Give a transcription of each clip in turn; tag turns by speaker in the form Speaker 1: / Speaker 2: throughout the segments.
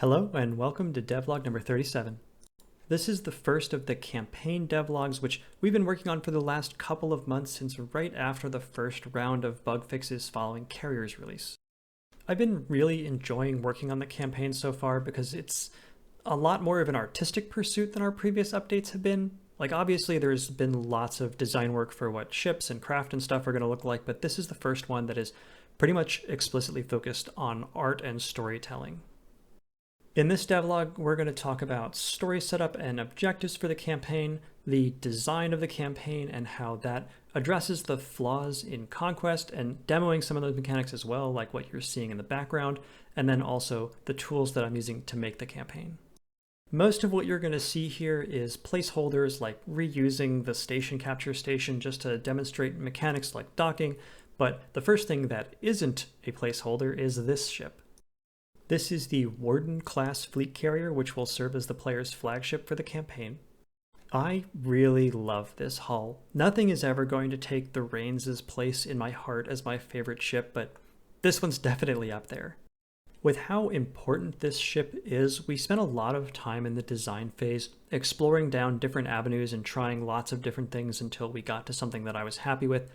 Speaker 1: Hello and welcome to devlog number 37. This is the first of the campaign devlogs, which we've been working on for the last couple of months since right after the first round of bug fixes following Carrier's release. I've been really enjoying working on the campaign so far because it's a lot more of an artistic pursuit than our previous updates have been. Like, obviously there's been lots of design work for what ships and craft and stuff are going to look like, but this is the first one that is pretty much explicitly focused on art and storytelling. In this devlog, we're going to talk about story setup and objectives for the campaign, the design of the campaign and how that addresses the flaws in Conquest, and demoing some of those mechanics as well, like what you're seeing in the background, and then also the tools that I'm using to make the campaign. Most of what you're going to see here is placeholders, like reusing the station capture station just to demonstrate mechanics like docking, but the first thing that isn't a placeholder is this ship. This is the Warden class fleet carrier, which will serve as the player's flagship for the campaign. I really love this hull. Nothing is ever going to take the Reigns' place in my heart as my favorite ship, but this one's definitely up there. With how important this ship is, we spent a lot of time in the design phase exploring down different avenues and trying lots of different things until we got to something that I was happy with.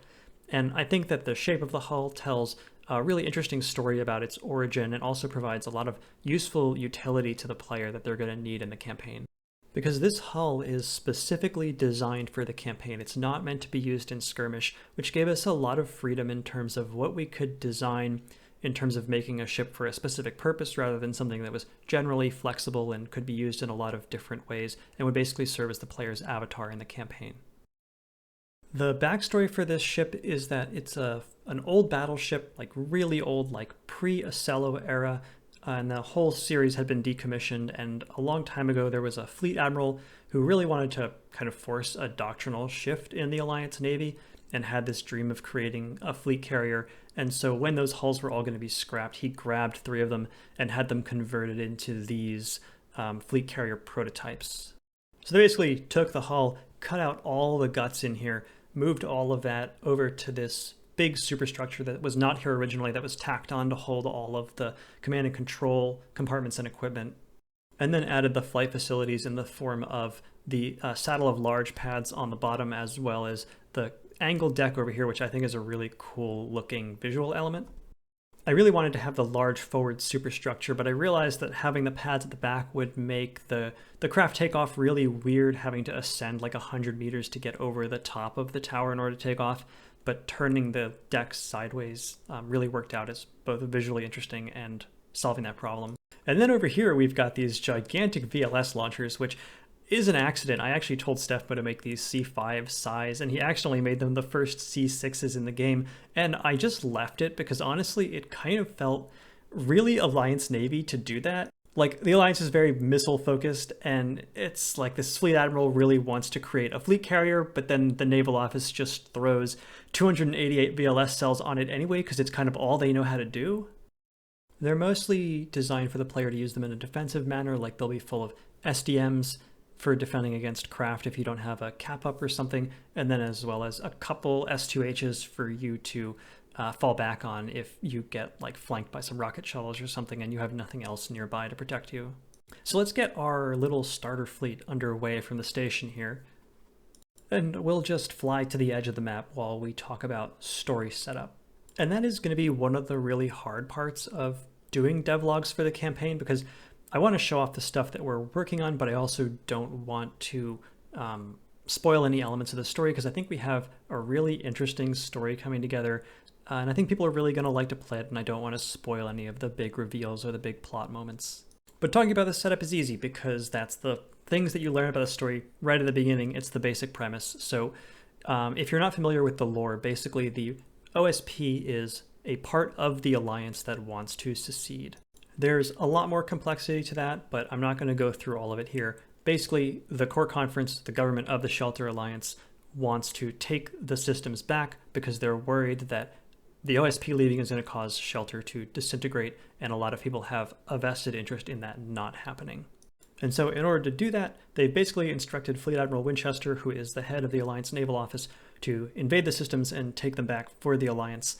Speaker 1: And I think that the shape of the hull tells a really interesting story about its origin and also provides a lot of useful utility to the player that they're going to need in the campaign. Because this hull is specifically designed for the campaign, it's not meant to be used in skirmish, which gave us a lot of freedom in terms of what we could design in terms of making a ship for a specific purpose rather than something that was generally flexible and could be used in a lot of different ways and would basically serve as the player's avatar in the campaign. The backstory for this ship is that it's an old battleship, like really old, like pre-Ocello era, and the whole series had been decommissioned, and a long time ago there was a fleet admiral who really wanted to kind of force a doctrinal shift in the Alliance Navy and had this dream of creating a fleet carrier. And so when those hulls were all going to be scrapped, he grabbed 3 of them and had them converted into these fleet carrier prototypes. So they basically took the hull, cut out all the guts in here, moved all of that over to this big superstructure that was not here originally, that was tacked on to hold all of the command and control compartments and equipment, and then added the flight facilities in the form of the saddle of large pads on the bottom, as well as the angled deck over here, which I think is a really cool looking visual element. I really wanted to have the large forward superstructure, but I realized that having the pads at the back would make the craft takeoff really weird, having to ascend like 100 meters to get over the top of the tower in order to take off, but turning the deck sideways really worked out as both visually interesting and solving that problem. And then over here we've got these gigantic VLS launchers, which is an accident. I actually told Stefmo to make these C5 size, and he actually made them the first C6s in the game, and I just left it because honestly it kind of felt really Alliance Navy to do that. Like, the Alliance is very missile focused, and it's like this fleet admiral really wants to create a fleet carrier, but then the naval office just throws 288 VLS cells on it anyway because it's kind of all they know how to do. They're mostly designed for the player to use them in a defensive manner, like they'll be full of SDMs for defending against craft if you don't have a cap up or something, and then as well as a couple S2Hs for you to fall back on if you get like flanked by some rocket shuttles or something and you have nothing else nearby to protect you. So let's get our little starter fleet underway from the station here, and we'll just fly to the edge of the map while we talk about story setup. And that is going to be one of the really hard parts of doing devlogs for the campaign, because I want to show off the stuff that we're working on, but I also don't want to spoil any elements of the story, because I think we have a really interesting story coming together, and I think people are really going to like to play it, and I don't want to spoil any of the big reveals or the big plot moments. But talking about the setup is easy, because that's the things that you learn about the story right at the beginning. It's the basic premise. So if you're not familiar with the lore, basically the OSP is a part of the Alliance that wants to secede. There's a lot more complexity to that, but I'm not going to go through all of it here. Basically, the core conference, the government of the Shelter Alliance, wants to take the systems back because they're worried that the OSP leaving is going to cause Shelter to disintegrate, and a lot of people have a vested interest in that not happening. And so in order to do that, they've basically instructed Fleet Admiral Winchester, who is the head of the Alliance Naval Office, to invade the systems and take them back for the Alliance.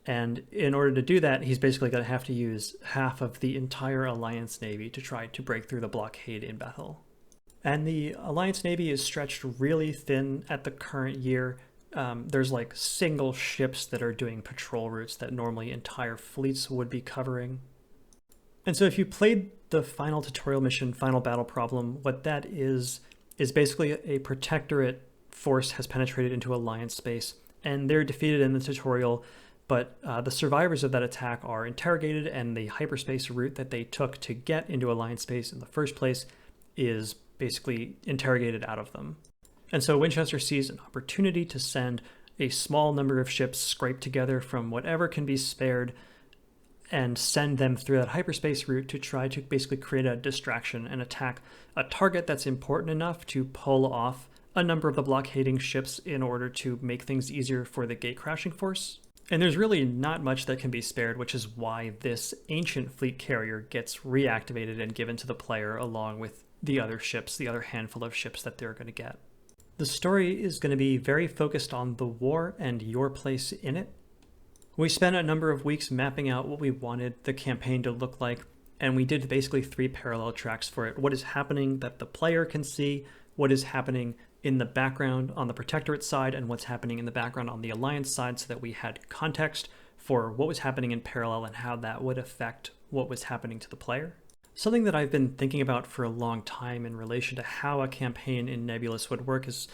Speaker 1: And in order to do that, he's basically going to have to use half of the entire Alliance Navy to try to break through the blockade in Bethel. And the Alliance Navy is stretched really thin at the current year. There's like single ships that are doing patrol routes that normally entire fleets would be covering. And so if you played the final tutorial mission, Final Battle Problem, what that is basically a protectorate force has penetrated into Alliance space, and they're defeated in the tutorial, but the survivors of that attack are interrogated, and the hyperspace route that they took to get into Alliance space in the first place is basically interrogated out of them. And so Winchester sees an opportunity to send a small number of ships scraped together from whatever can be spared and send them through that hyperspace route to try to basically create a distraction and attack a target that's important enough to pull off a number of the blockading ships in order to make things easier for the gate crashing force. And there's really not much that can be spared, which is why this ancient fleet carrier gets reactivated and given to the player along with the other ships, the other handful of ships that they're going to get. The story is going to be very focused on the war and your place in it. We spent a number of weeks mapping out what we wanted the campaign to look like, and we did basically 3 parallel tracks for it. What is happening that the player can see, what is happening in the background on the Protectorate side, and what's happening in the background on the Alliance side, so that we had context for what was happening in parallel and how that would affect what was happening to the player. Something that I've been thinking about for a long time in relation to how a campaign in Nebulous would work is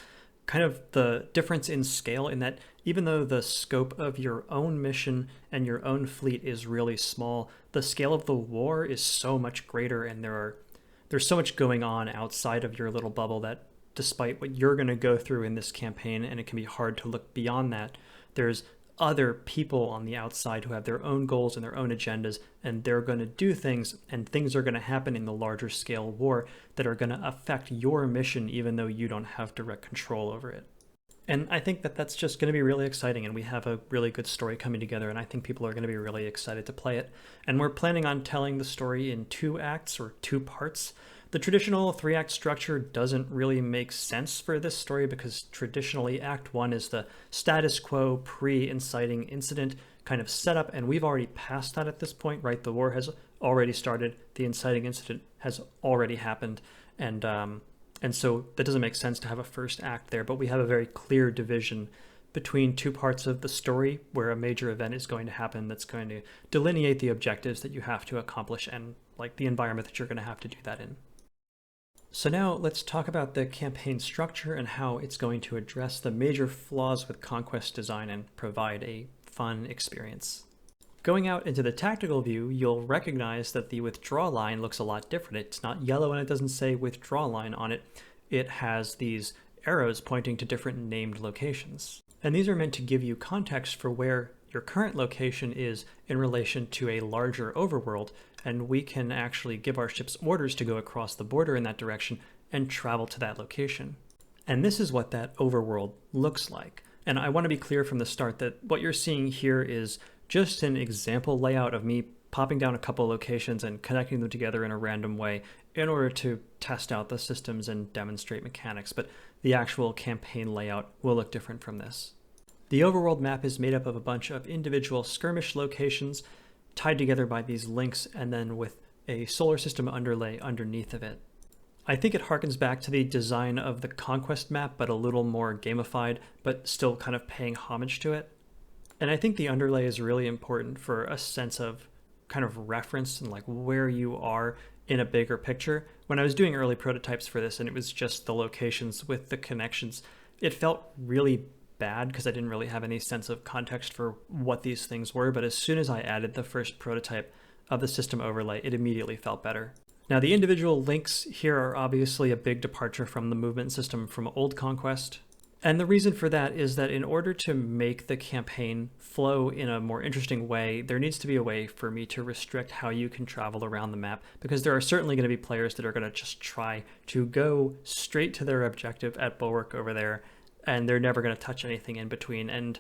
Speaker 1: kind of the difference in scale, in that even though the scope of your own mission and your own fleet is really small, the scale of the war is so much greater, and there's so much going on outside of your little bubble that despite what you're going to go through in this campaign, and it can be hard to look beyond that, there's other people on the outside who have their own goals and their own agendas, and they're going to do things, and things are going to happen in the larger scale war that are going to affect your mission even though you don't have direct control over it. And I think that that's just going to be really exciting, and we have a really good story coming together, and I think people are going to be really excited to play it. And we're planning on telling the story in 2 acts or 2 parts. The traditional 3-act structure doesn't really make sense for this story because traditionally Act 1 is the status quo pre-inciting incident kind of setup, and we've already passed that at this point, right? The war has already started, the inciting incident has already happened, and so that doesn't make sense to have a first act there, but we have a very clear division between 2 parts of the story where a major event is going to happen that's going to delineate the objectives that you have to accomplish and like the environment that you're going to have to do that in. So now let's talk about the campaign structure and how it's going to address the major flaws with Conquest design and provide a fun experience. Going out into the tactical view, you'll recognize that the withdraw line looks a lot different. It's not yellow and it doesn't say withdraw line on it. It has these arrows pointing to different named locations. And these are meant to give you context for where your current location is in relation to a larger overworld, and we can actually give our ships orders to go across the border in that direction and travel to that location. And this is what that overworld looks like. And I want to be clear from the start that what you're seeing here is just an example layout of me popping down a couple locations and connecting them together in a random way in order to test out the systems and demonstrate mechanics, but the actual campaign layout will look different from this. The overworld map is made up of a bunch of individual skirmish locations tied together by these links and then with a solar system underlay underneath of it. I think it harkens back to the design of the Conquest map, but a little more gamified, but still kind of paying homage to it. And I think the underlay is really important for a sense of kind of reference and like where you are in a bigger picture. When I was doing early prototypes for this and it was just the locations with the connections, it felt really bad because I didn't really have any sense of context for what these things were, but as soon as I added the first prototype of the system overlay, it immediately felt better. Now the individual links here are obviously a big departure from the movement system from old Conquest, and the reason for that is that in order to make the campaign flow in a more interesting way, there needs to be a way for me to restrict how you can travel around the map, because there are certainly going to be players that are going to just try to go straight to their objective at Bulwark over there, and they're never going to touch anything in between, and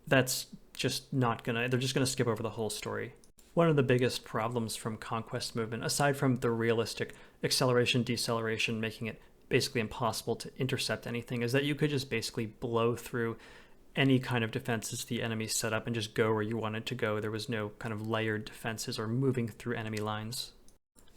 Speaker 1: that's just not gonna, they're just going to skip over the whole story. One of the biggest problems from Conquest movement, aside from the realistic acceleration deceleration making it basically impossible to intercept anything, is that you could just basically blow through any kind of defenses the enemy set up and just go where you wanted to go. There was no kind of layered defenses or moving through enemy lines.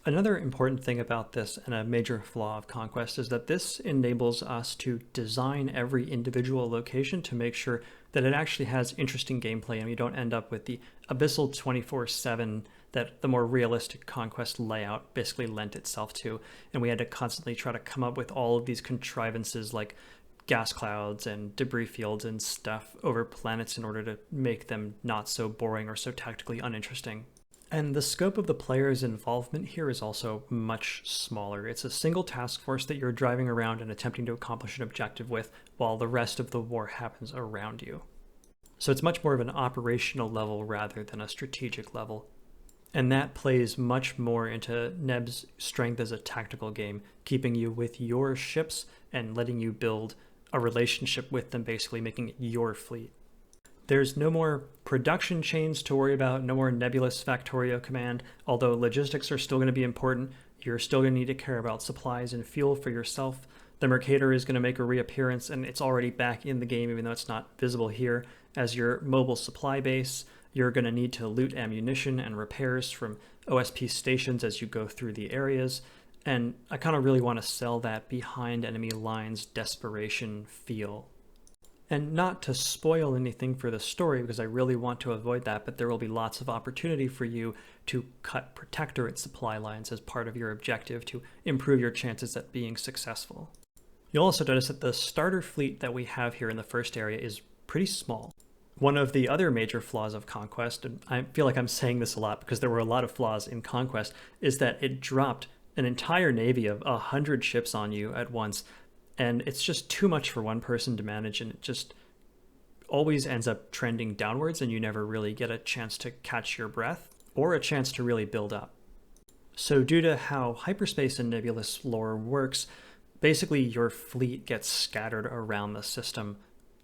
Speaker 1: Another important thing about this, and a major flaw of Conquest, is that this enables us to design every individual location to make sure that it actually has interesting gameplay and we don't end up with the abyssal 24/7 that the more realistic Conquest layout basically lent itself to. And we had to constantly try to come up with all of these contrivances like gas clouds and debris fields and stuff over planets in order to make them not so boring or so tactically uninteresting. And the scope of the player's involvement here is also much smaller. It's a single task force that you're driving around and attempting to accomplish an objective with, while the rest of the war happens around you. So it's much more of an operational level rather than a strategic level. And that plays much more into NEB's strength as a tactical game, keeping you with your ships and letting you build a relationship with them, basically making it your fleet. There's no more production chains to worry about, no more nebulous Factorio command, although logistics are still going to be important. You're still going to need to care about supplies and fuel for yourself. The Mercator is going to make a reappearance, and it's already back in the game, even though it's not visible here, as your mobile supply base. You're going to need to loot ammunition and repairs from OSP stations as you go through the areas, and I kind of really want to sell that behind enemy lines desperation feel. And not to spoil anything for the story, because I really want to avoid that, but there will be lots of opportunity for you to cut Protectorate supply lines as part of your objective to improve your chances at being successful. You'll also notice that the starter fleet that we have here in the first area is pretty small. One of the other major flaws of Conquest, and I feel like I'm saying this a lot because there were a lot of flaws in Conquest, is that it dropped an entire navy of 100 ships on you at once. And it's just too much for one person to manage, and it just always ends up trending downwards, and you never really get a chance to catch your breath or a chance to really build up. So due to how hyperspace and nebulous lore works, basically your fleet gets scattered around the system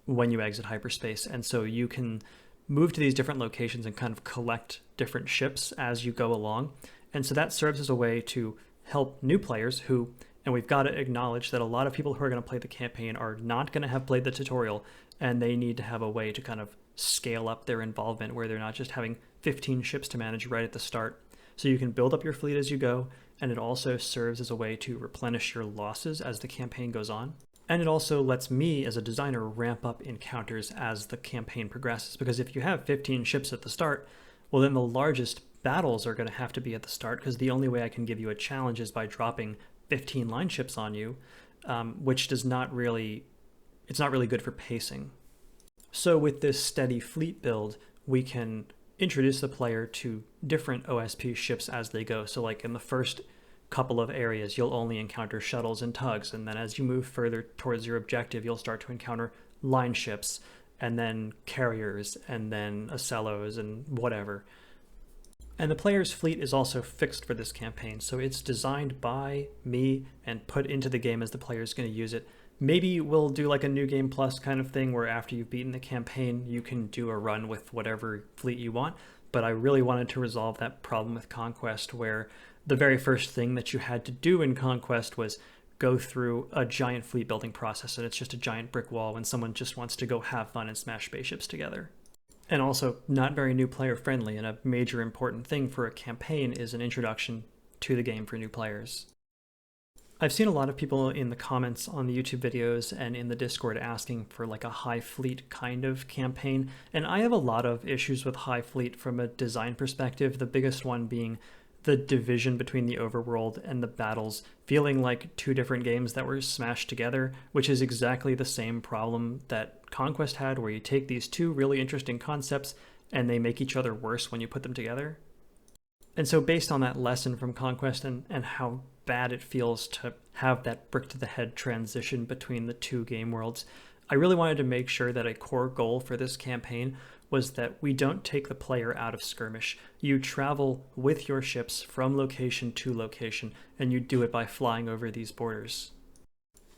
Speaker 1: when you exit hyperspace, and so you can move to these different locations and kind of collect different ships as you go along. And so that serves as a way to help new players who, and we've got to acknowledge that a lot of people who are going to play the campaign are not going to have played the tutorial, and they need to have a way to kind of scale up their involvement where they're not just having 15 ships to manage right at the start. So you can build up your fleet as you go, and it also serves as a way to replenish your losses as the campaign goes on. And it also lets me as a designer ramp up encounters as the campaign progresses, because if you have 15 ships at the start, well then the largest battles are going to have to be at the start, because the only way I can give you a challenge is by dropping 15 line ships on you, which it's not really good for pacing. So with this steady fleet build, we can introduce the player to different OSP ships as they go. So like in the first couple of areas, you'll only encounter shuttles and tugs, and then as you move further towards your objective, you'll start to encounter line ships, and then carriers, and then Ocellos, and whatever. And the player's fleet is also fixed for this campaign, so it's designed by me and put into the game as the player is going to use it. Maybe we'll do like a New Game Plus kind of thing where after you've beaten the campaign, you can do a run with whatever fleet you want, but I really wanted to resolve that problem with Conquest, where the very first thing that you had to do in Conquest was go through a giant fleet building process, and it's just a giant brick wall when someone just wants to go have fun and smash spaceships together. And also not very new player friendly, and a major important thing for a campaign is an introduction to the game for new players. I've seen a lot of people in the comments on the YouTube videos and in the Discord asking for like a high fleet kind of campaign, and I have a lot of issues with high fleet from a design perspective, the biggest one being the division between the overworld and the battles feeling like two different games that were smashed together, which is exactly the same problem that Conquest had, where you take these two really interesting concepts and they make each other worse when you put them together. And so based on that lesson from Conquest and how bad it feels to have that brick to the head transition between the two game worlds, I really wanted to make sure that a core goal for this campaign was that we don't take the player out of skirmish. You travel with your ships from location to location, and you do it by flying over these borders.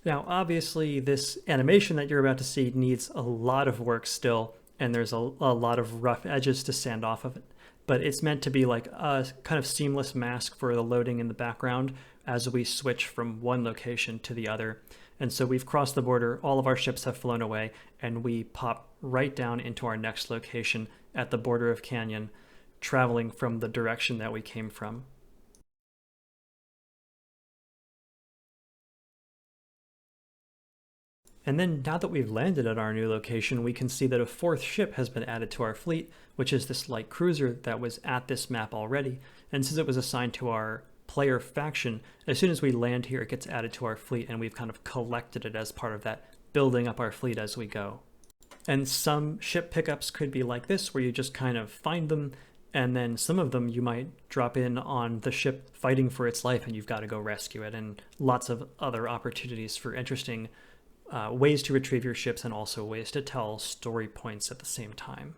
Speaker 1: Now, obviously, this animation that you're about to see needs a lot of work still, and there's a lot of rough edges to sand off of it. But it's meant to be like a kind of seamless mask for the loading in the background as we switch from one location to the other. And so we've crossed the border, all of our ships have flown away, and we pop right down into our next location at the border of Canyon, traveling from the direction that we came from. And then now that we've landed at our new location, we can see that a fourth ship has been added to our fleet, which is this light cruiser that was at this map already. And since it was assigned to our player faction, as soon as we land here, it gets added to our fleet, and we've kind of collected it as part of that building up our fleet as we go. And some ship pickups could be like this, where you just kind of find them, and then some of them you might drop in on the ship fighting for its life and you've got to go rescue it, and lots of other opportunities for interesting ways to retrieve your ships and also ways to tell story points at the same time.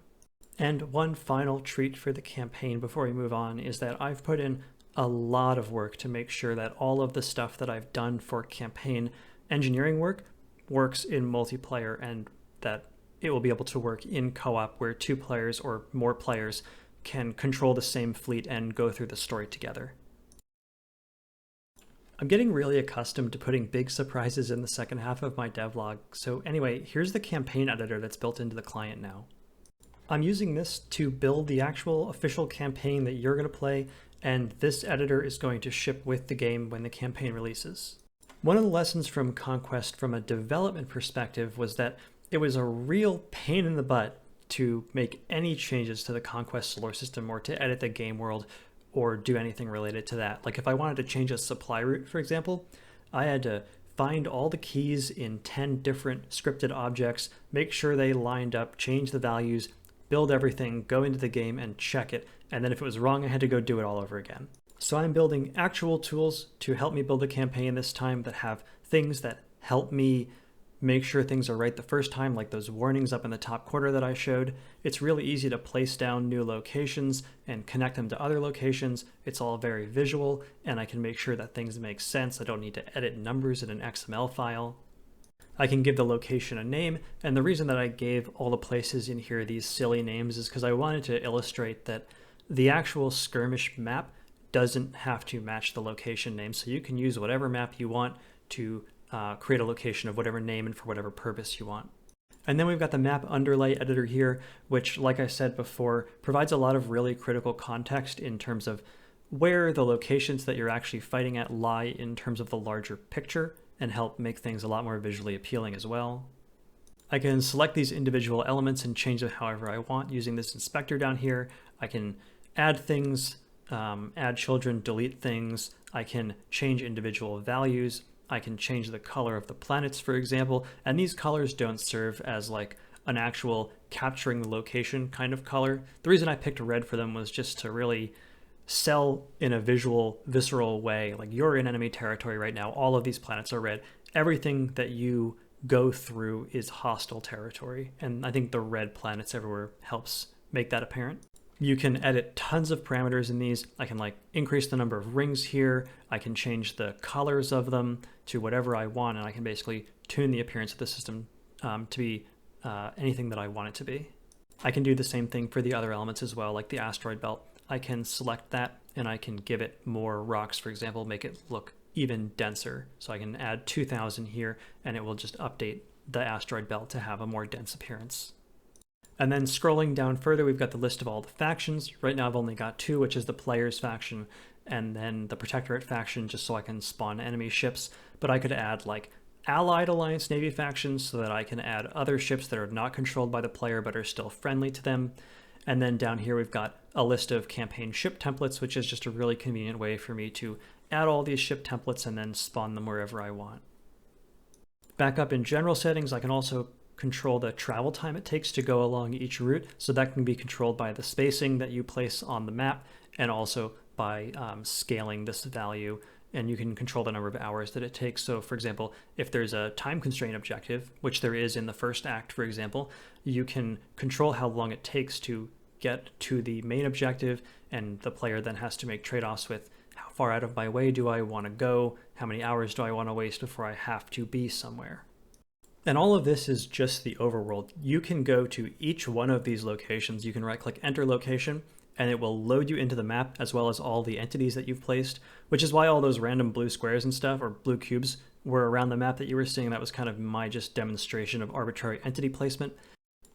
Speaker 1: And one final treat for the campaign before we move on is that I've put in a lot of work to make sure that all of the stuff that I've done for campaign engineering work works in multiplayer, and that it will be able to work in co-op where 2 players or more players can control the same fleet and go through the story together. I'm getting really accustomed to putting big surprises in the second half of my devlog, so anyway, here's the campaign editor that's built into the client now. I'm using this to build the actual official campaign that you're going to play, and this editor is going to ship with the game when the campaign releases. One of the lessons from Conquest from a development perspective was that it was a real pain in the butt to make any changes to the Conquest solar system or to edit the game world or do anything related to that. Like if I wanted to change a supply route, for example, I had to find all the keys in 10 different scripted objects, make sure they lined up, change the values, build everything, go into the game and check it, and then if it was wrong, I had to go do it all over again. So I'm building actual tools to help me build a campaign this time that have things that help me make sure things are right the first time, like those warnings up in the top corner that I showed. It's really easy to place down new locations and connect them to other locations. It's all very visual, and I can make sure that things make sense. I don't need to edit numbers in an XML file. I can give the location a name, and the reason that I gave all the places in here these silly names is because I wanted to illustrate that the actual skirmish map doesn't have to match the location name, so you can use whatever map you want to create a location of whatever name and for whatever purpose you want. And then we've got the map underlay editor here, which, like I said before, provides a lot of really critical context in terms of where the locations that you're actually fighting at lie in terms of the larger picture, and help make things a lot more visually appealing as well. I can select these individual elements and change them however I want using this inspector down here. I can add things, add children, delete things. I can change individual values. I can change the color of the planets, for example, and these colors don't serve as like an actual capturing the location kind of color. The reason I picked red for them was just to really sell in a visual, visceral way. Like, you're in enemy territory right now, all of these planets are red. Everything that you go through is hostile territory, and I think the red planets everywhere helps make that apparent. You can edit tons of parameters in these. I can like increase the number of rings here. I can change the colors of them to whatever I want, and I can basically tune the appearance of the system to be anything that I want it to be. I can do the same thing for the other elements as well, like the asteroid belt. I can select that and I can give it more rocks, for example, make it look even denser. So I can add 2000 here and it will just update the asteroid belt to have a more dense appearance. And then scrolling down further, we've got the list of all the factions. Right now I've only got 2, which is the players faction and then the protectorate faction, just so I can spawn enemy ships. But I could add like allied alliance navy factions so that I can add other ships that are not controlled by the player but are still friendly to them. And then down here we've got a list of campaign ship templates, which is just a really convenient way for me to add all these ship templates and then spawn them wherever I want. Back up in general settings, I can also control the travel time it takes to go along each route, so that can be controlled by the spacing that you place on the map and also by scaling this value, and you can control the number of hours that it takes. So for example, if there's a time constraint objective, which there is in the first act, for example, you can control how long it takes to get to the main objective, and the player then has to make trade-offs with how far out of my way do I want to go, how many hours do I want to waste before I have to be somewhere. And all of this is just the overworld. You can go to each one of these locations. You can right-click enter location, and it will load you into the map as well as all the entities that you've placed, which is why all those random blue squares and stuff, or blue cubes, were around the map that you were seeing. That was kind of my just demonstration of arbitrary entity placement.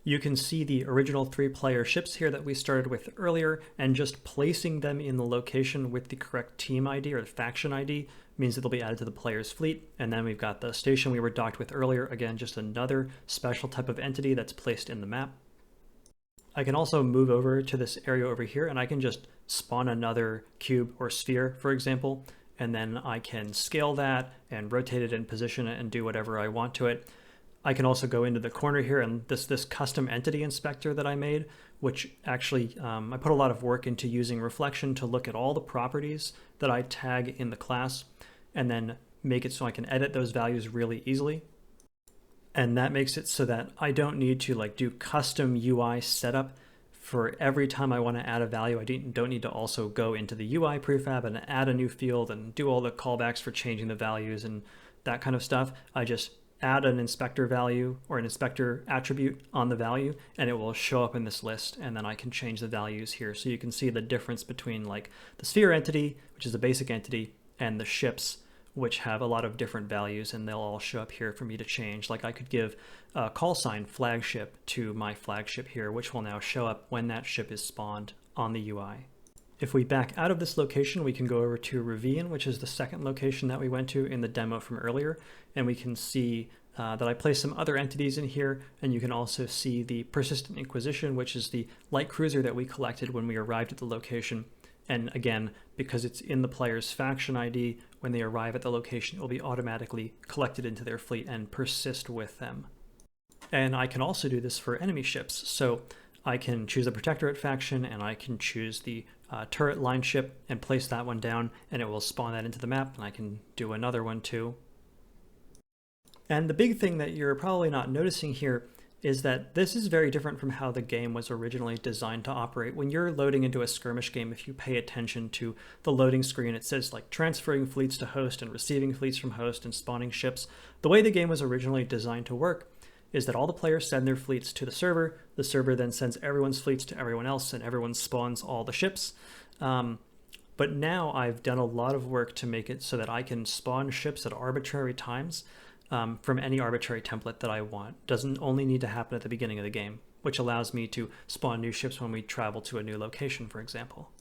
Speaker 1: You can see the original 3-player ships here that we started with earlier, and just placing them in the location with the correct team ID or the faction ID means that they'll be added to the player's fleet. And then we've got the station we were docked with earlier, again, just another special type of entity that's placed in the map. I can also move over to this area over here, and I can just spawn another cube or sphere, for example, and then I can scale that and rotate it and position it and do whatever I want to it. I can also go into the corner here, and this custom entity inspector that I made, which actually I put a lot of work into using reflection to look at all the properties that I tag in the class and then make it so I can edit those values really easily. And that makes it so that I don't need to like do custom UI setup for every time I want to add a value. I don't need to also go into the UI prefab and add a new field and do all the callbacks for changing the values and that kind of stuff. I just add an inspector value or an inspector attribute on the value, and it will show up in this list, and then I can change the values here. So you can see the difference between like the sphere entity, which is a basic entity, and the ships, which have a lot of different values, and they'll all show up here for me to change. Like I could give a call sign flagship to my flagship here, which will now show up when that ship is spawned on the UI. If we back out of this location, we can go over to Ravine, which is the second location that we went to in the demo from earlier, and we can see that I placed some other entities in here, and you can also see the Persistent Inquisition, which is the light cruiser that we collected when we arrived at the location. And again, because it's in the player's faction ID, when they arrive at the location, it will be automatically collected into their fleet and persist with them. And I can also do this for enemy ships. So I can choose the Protectorate faction, and I can choose the turret line ship and place that one down, and it will spawn that into the map, and I can do another one too. And the big thing that you're probably not noticing here is that this is very different from how the game was originally designed to operate. When you're loading into a skirmish game, if you pay attention to the loading screen, it says like transferring fleets to host and receiving fleets from host and spawning ships. The way the game was originally designed to work is that all the players send their fleets to the server then sends everyone's fleets to everyone else, and everyone spawns all the ships. But now I've done a lot of work to make it so that I can spawn ships at arbitrary times from any arbitrary template that I want. Doesn't only need to happen at the beginning of the game, which allows me to spawn new ships when we travel to a new location, for example.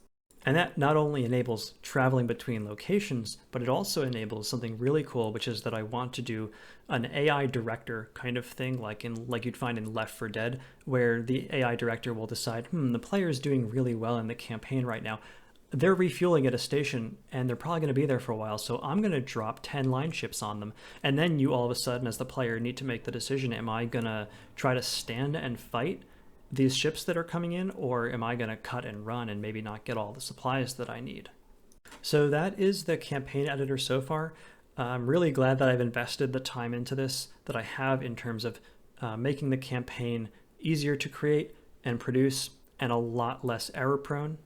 Speaker 1: And that not only enables traveling between locations, but it also enables something really cool, which is that I want to do an AI director kind of thing, like you'd find in Left 4 Dead, where the AI director will decide, the player is doing really well in the campaign right now. They're refueling at a station, and they're probably going to be there for a while, so I'm going to drop 10 line ships on them. And then you all of a sudden, as the player, need to make the decision, am I going to try to stand and fight these ships that are coming in, or am I going to cut and run and maybe not get all the supplies that I need? So that is the campaign editor so far. I'm really glad that I've invested the time into this that I have in terms of making the campaign easier to create and produce and a lot less error prone.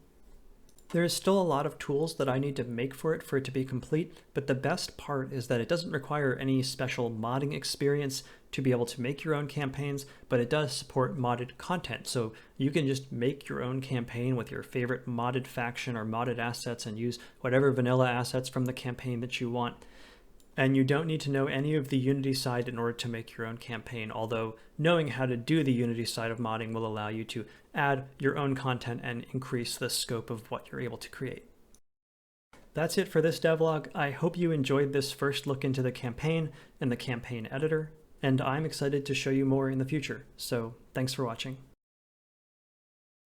Speaker 1: There is still a lot of tools that I need to make for it to be complete, but the best part is that it doesn't require any special modding experience to be able to make your own campaigns, but it does support modded content. So you can just make your own campaign with your favorite modded faction or modded assets and use whatever vanilla assets from the campaign that you want. And you don't need to know any of the Unity side in order to make your own campaign, although knowing how to do the Unity side of modding will allow you to add your own content and increase the scope of what you're able to create. That's it for this devlog. I hope you enjoyed this first look into the campaign and the campaign editor, and I'm excited to show you more in the future, so thanks for watching.